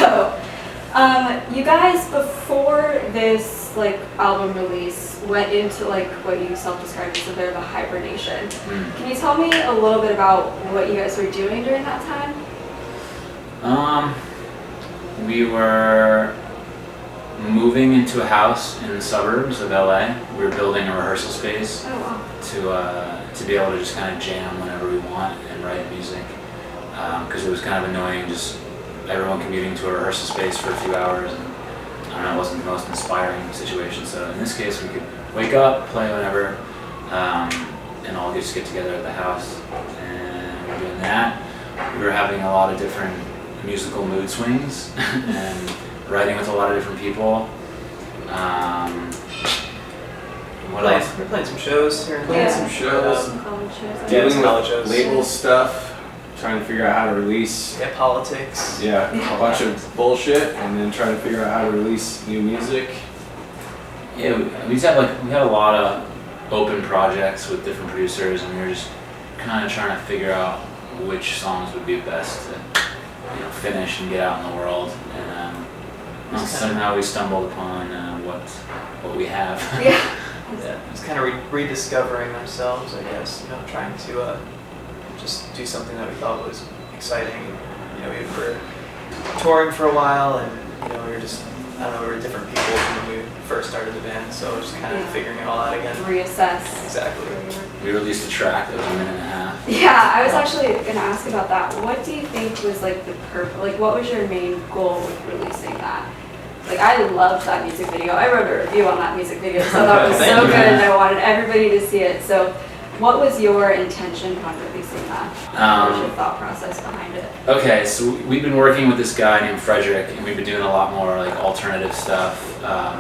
So, you guys before this like album release went into like what you self-described as a bit of a hibernation. Can you tell me a little bit about what you guys were doing during that time? We were moving into a house in the suburbs of LA. We were building a rehearsal space to be able to just kind of jam whenever we want and write music. Because it was kind of annoying just everyone commuting to a rehearsal space for a few hours. And I don't know, it wasn't the most inspiring situation. So in this case, we could wake up, play whenever, and all just get together at the house. And we're doing that. We were having a lot of different musical mood swings and writing with a lot of different people. What else? We're playing some shows here. Playing some shows. College shows. Dealing college with shows. label stuff, trying to figure out how to release. Yeah, politics. Yeah, a bunch of bullshit, and then trying to figure out how to release new music. Yeah, we had a lot of open projects with different producers, and we were just kind of trying to figure out which songs would be best to, finish and get out in the world. And somehow we stumbled upon what we have. Yeah. Yeah, it's kind of rediscovering ourselves, I guess. Trying to just do something that we thought was exciting. We were touring for a while, and we were just, I don't know, we were different people from when we first started the band, so just kind of figuring it all out again. Reassess. Exactly. We released a track that was a minute and a half. Yeah, I was actually going to ask about that. What do you think was like the what was your main goal with releasing that? Like, I loved that music video. I wrote a review on that music video, so I thought it was so good, and I wanted everybody to see it. So, what was your intention on releasing that? What was your thought process behind it? Okay, so we've been working with this guy named Frederick, and we've been doing a lot more like alternative stuff, a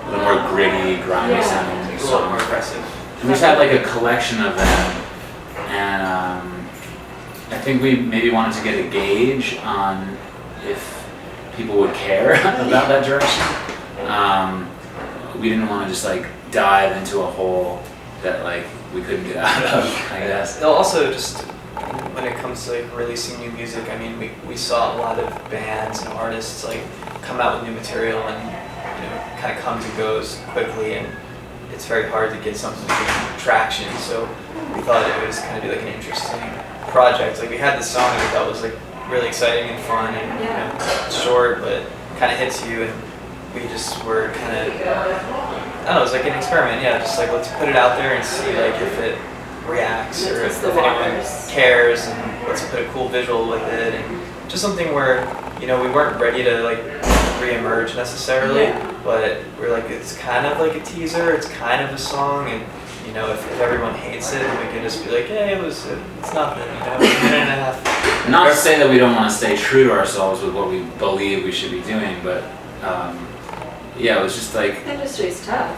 little more gritty, grimy sounding A little more songs. aggressive. And we just had like a collection of them, and I think we maybe wanted to get a gauge on if people would care about that direction. We didn't want to just like dive into a hole that like we couldn't get out of, I guess. Also, just when it comes to like releasing new music, I mean, we saw a lot of bands and artists like come out with new material and kind of comes and goes quickly, and it's very hard to get something to get traction. So we thought it was kind of be like an interesting project. Like we had this song that we thought was like really exciting and fun, and it's short but kind of hits you, and we just were kind of, I don't know, it was like an experiment. Yeah, just like let's put it out there and see like if it reacts or if anyone cares, and let's put a cool visual with it, and just something where we weren't ready to like re-emerge necessarily, but we're like, it's kind of like a teaser, it's kind of a song, and if everyone hates it, then we can just be like, hey, it's nothing, a minute and a half. Not to say that we don't want to stay true to ourselves with what we believe we should be doing, but it was just like, The industry's tough.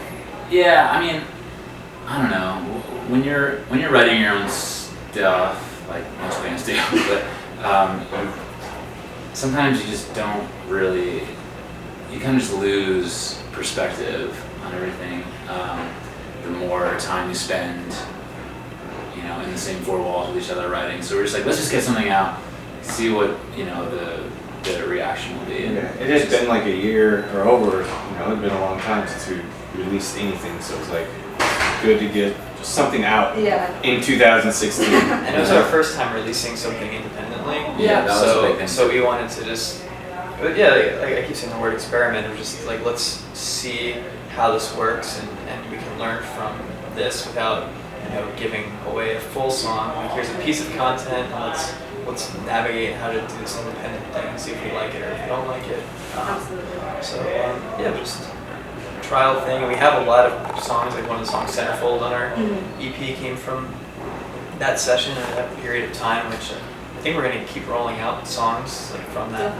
yeah, I mean, I don't know, when you're writing your own stuff, like most bands do, but sometimes you just don't really, you kind of just lose perspective on everything. The more time you spend, in the same four walls with each other writing. So we're just like, let's just get something out, see what, the reaction will be. Yeah, it has been like a year or over, it's been a long time since we released anything, so it was like good to get just something out in 2016. And it was our first time releasing something independently. Yeah, that was a big thing. So we wanted to just, like I keep saying the word experiment, of just like, let's see how this works, and we can learn from this without giving away a full song. Like, here's a piece of content, and let's navigate how to do this independent thing and see if we like it or if we don't like it. Absolutely. So just a trial thing. And we have a lot of songs, like one of the songs, Centerfold, on our EP came from that session and that period of time, which I think we're going to keep rolling out songs like from that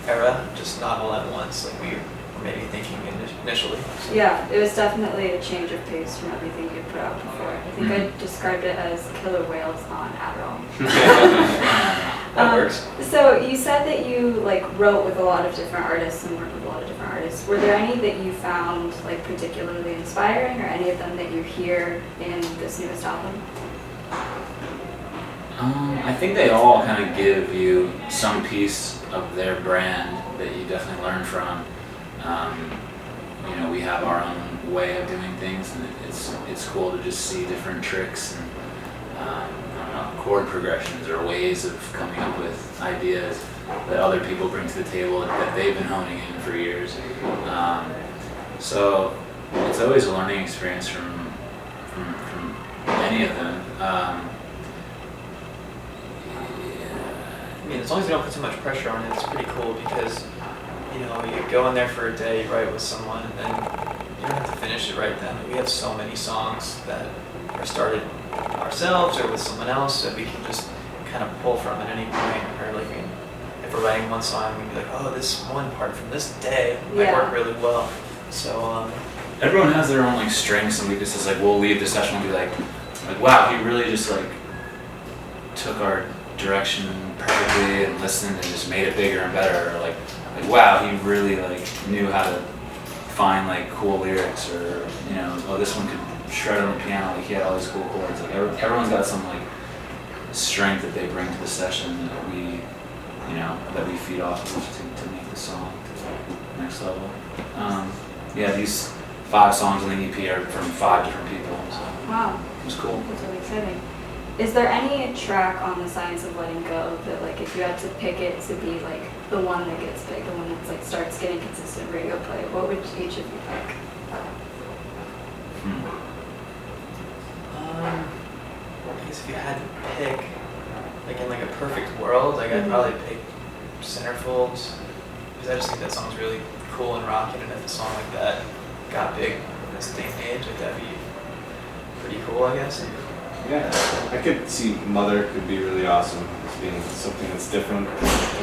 era, just not all at once, like we were maybe thinking initially. So. Yeah, it was definitely a change of pace from everything you put out before. I think I described it as killer whales on Adderall. That works. So you said that you wrote with a lot of different artists and worked with a lot of different artists. Were there any that you found particularly inspiring, or any of them that you hear in this newest album? I think they all kind of give you some piece of their brand that you definitely learn from. You know, we have our own way of doing things, and it's cool to just see different tricks and I don't know, chord progressions or ways of coming up with ideas that other people bring to the table that they've been honing in for years. So it's always a learning experience from any of them. I mean, as long as you don't put too much pressure on it, it's pretty cool because, you know, you go in there for a day, you write with someone, and then you don't have to finish it right then. We have so many songs that are started ourselves or with someone else that we can just kind of pull from at any point. Or like, if we're writing one song, we can be like, oh, this one part from this day might work really well. So everyone has their own like strengths and weaknesses. Like we'll leave the session and be like, wow, he really just like took our direction perfectly and listened and just made it bigger and better. Or like wow, he really like knew how to find like cool lyrics, or you know, oh, this one could shred on the piano. Like he had all these cool chords. Like everyone's got some like strength that they bring to the session that we, you know, that we feed off of to make the song to the next level. Yeah, these 5 songs on the EP are from 5 different people. So wow, it was cool. That's really exciting. Is there any track on the Science of Letting Go that, like, if you had to pick it to be like the one that gets big, the one that's like starts getting consistent radio play, what would each of you pick? I guess if you had to pick, like in like a perfect world, like I'd probably pick Centerfolds, because I just think that song's really cool and rocking, and if a song like that got big in this day and age, like that'd be pretty cool, I guess. Yeah, I could see Mother could be really awesome as being something that's different.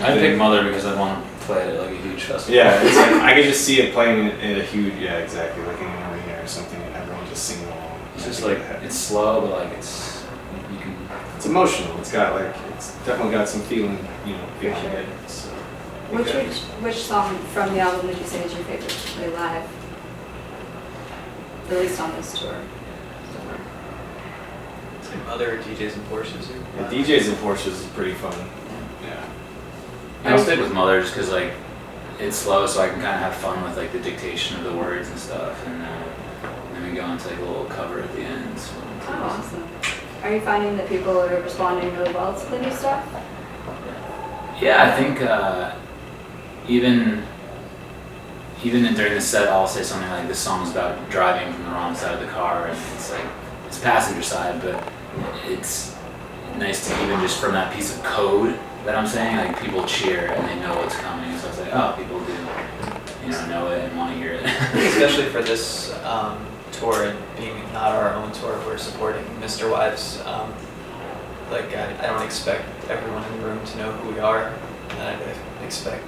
I'd pick Mother because I want to play it at like a huge festival. Yeah, it's like, I could just see it playing in a huge, yeah, exactly, like in an arena or something, and everyone just singing along. It's just like, it's slow, but like you can... It's emotional, it's got like, it's definitely got some feeling, you know, behind it. So, Which song from the album would you say is your favorite to play live? At least on this tour. Other DJs and Porsches. Yeah, DJs and Porsches is pretty fun. Yeah. I'll stick with Mother just because like it's slow, so I can kind of have fun with like the dictation of the words and stuff, and then we go into like a little cover at the end. So oh, awesome! Are you finding that people are responding really well to the new stuff? Yeah, I think even during the set, I'll say something like, "This song's about driving from the wrong side of the car," and it's like it's passenger side, but it's nice to even just from that piece of code that I'm saying, like people cheer and they know what's coming. So it's like, oh, people do, you know it and want to hear it. Especially for this tour, and being not our own tour, we're supporting Mr. Wives. Like I don't expect everyone in the room to know who we are, and I expect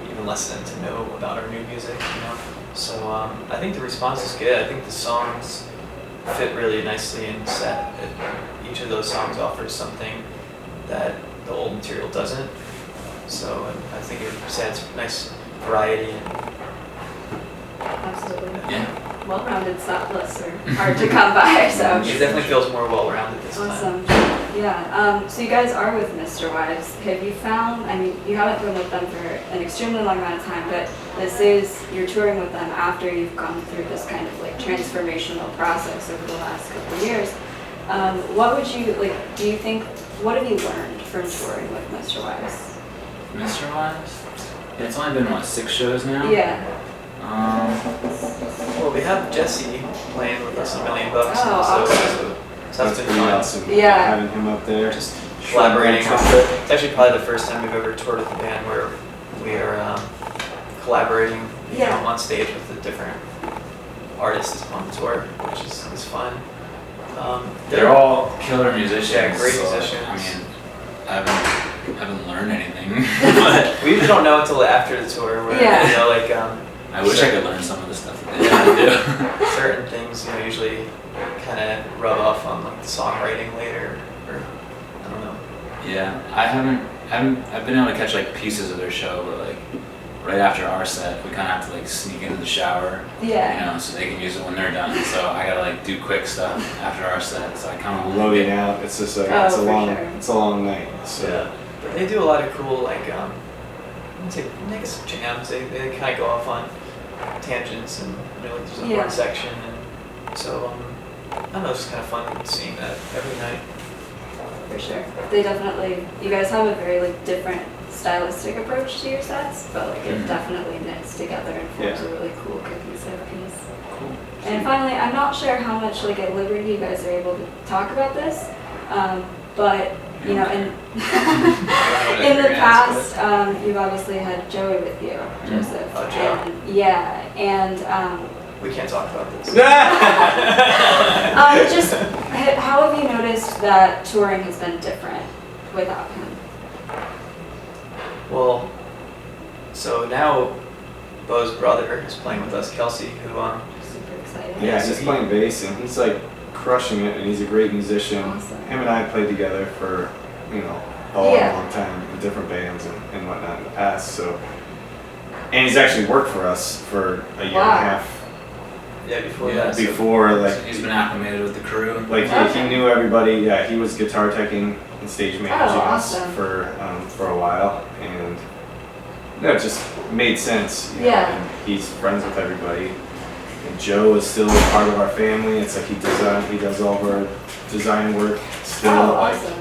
even less than to know about our new music, you know. So I think the response is good. I think the songs fit really nicely in set. Each of those songs offers something that the old material doesn't. So I think it adds nice variety. Absolutely. Yeah. Well-rounded set lists are hard to come by, so. It definitely feels more well-rounded this time. Awesome. Yeah. So you guys are with Mr. Wives. Have you found, I mean, you haven't been with them for an extremely long amount of time, but this is, you're touring with them after you've gone through this kind of like transformational process over the last couple of years. What would you, like, do you think, what have you learned from touring with Mr. Wives? Mr. Wives? Yeah, it's only been, what, 6 shows now? Yeah. Well, we have Jesse playing with us $1 million. Oh, awesome. So that's been pretty fun. awesome. Yeah. Having him up there. Just collaborating with it. It's actually probably the first time we've ever toured with a band where we are collaborating you know, on stage with the different artists on the tour, which is fun. They're all killer musicians. Yeah, great so, musicians. I mean, I haven't learned anything. But we usually don't know until after the tour. Where, Yeah. You know, like I wish I could learn some of the stuff that they had to do. certain things, you know, usually kind of rub off on like the songwriting later, or I don't know. Yeah, I've been able to catch like pieces of their show, but like right after our set, we kind of have to like sneak into the shower, Yeah. so they can use it when they're done. So I gotta like do quick stuff after our set. So I kind of Loading out. It's just like Oh, it's a for long sure. it's a long night. So Yeah, they do a lot of cool like I guess jams. They kind of go off on tangents and like there's a Yeah. horn section and so I don't know, it's just kind of fun seeing that every night. For sure. They definitely, you guys have a very like different stylistic approach to your sets, but like it definitely knits together and forms a really cool cohesive piece. Cool. And finally, I'm not sure how much like at liberty you guys are able to talk about this, but in the past, you've obviously had Joey with you, Joseph. Oh, Joe. And, and We can't talk about this. just how have you noticed that touring has been different without him? Well, so now Bo's brother is playing with us, Kelsey, who Super excited. yeah, so he's he- playing bass and he's like crushing it, and he's a great musician. Awesome. Him and I played together for a long time in different bands and whatnot in the past. So, and he's actually worked for us for a year Wow. and a half before Yeah, that. so- before. Like he's been acclimated with the crew. Like Okay. he knew everybody. Yeah, he was guitar teching and stage managing us awesome. for a while, and it just made sense. Yeah. And he's friends with everybody. And Joe is still part of our family. It's like he does all of our design work still. Oh, like, awesome.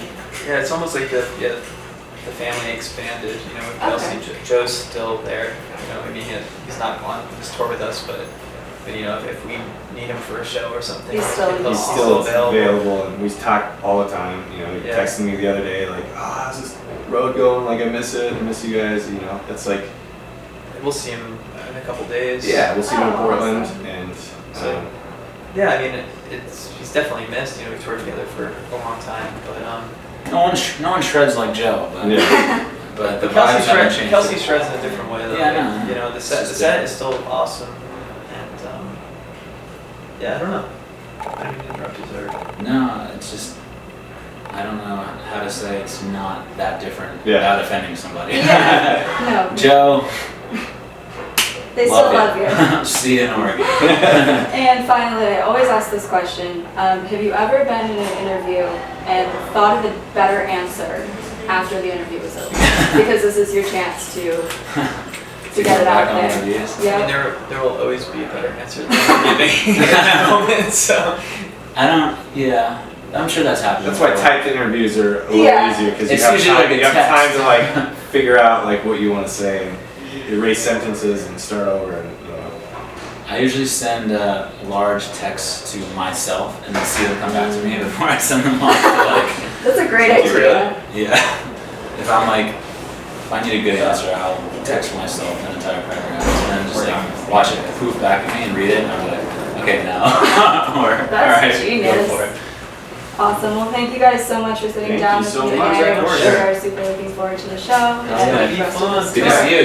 Yeah, it's almost like the family expanded, with Kelsey. Okay. Joe's still there, I mean, he's not on this tour with us, but if we need him for a show or something, He's still- he'll- he's he's still available. available, and we talk all the time. He Yeah. texted me the other day like, "Oh, how's this road going? Like, I miss it. I miss you guys." It's like, We'll see him in a couple days. yeah, we'll see him in Oh, Portland, awesome. and So- Yeah, I mean, he's definitely missed. We toured together for a long time, but No one shreds like Joe, but yeah. but the Kelsey vibes haven't changed. Kelsey shreds in a different way though. Yeah, I know. The It's set just is still awesome, and yeah, I don't know. I didn't mean to interrupt you, sorry. No, it's just I don't know how to say it's not that different Yeah. without offending somebody. Yeah. No. Joe, They still love you. See you in Oregon. And finally, I always ask this question. Have you ever been in an interview and thought of a better answer after the interview was over? Because this is your chance to get it out Back on there. interviews. I mean, Yeah. there will always be a better answer than I'm giving at that moment, so. Yeah, I'm sure that's happened. That's why before. typed interviews are a little Yeah. easier because you It's have usually time. like a You have time text. to like figure out like what you want to say and erase sentences and start over. And I usually send large texts to myself and then see them come back to me before I send them off. That's a great Really? idea. Yeah. If I need a good answer, I'll text myself an entire paragraph and then just like watch it poof back at me and read it, and I'm like, okay, now. Or, That's all right, genius. go for it. Awesome. Well, thank you guys so much for sitting Thank down you with so me much. today. Of course. We are super looking forward to the show. It's gonna be and the rest of fun. this Good to tour. see you.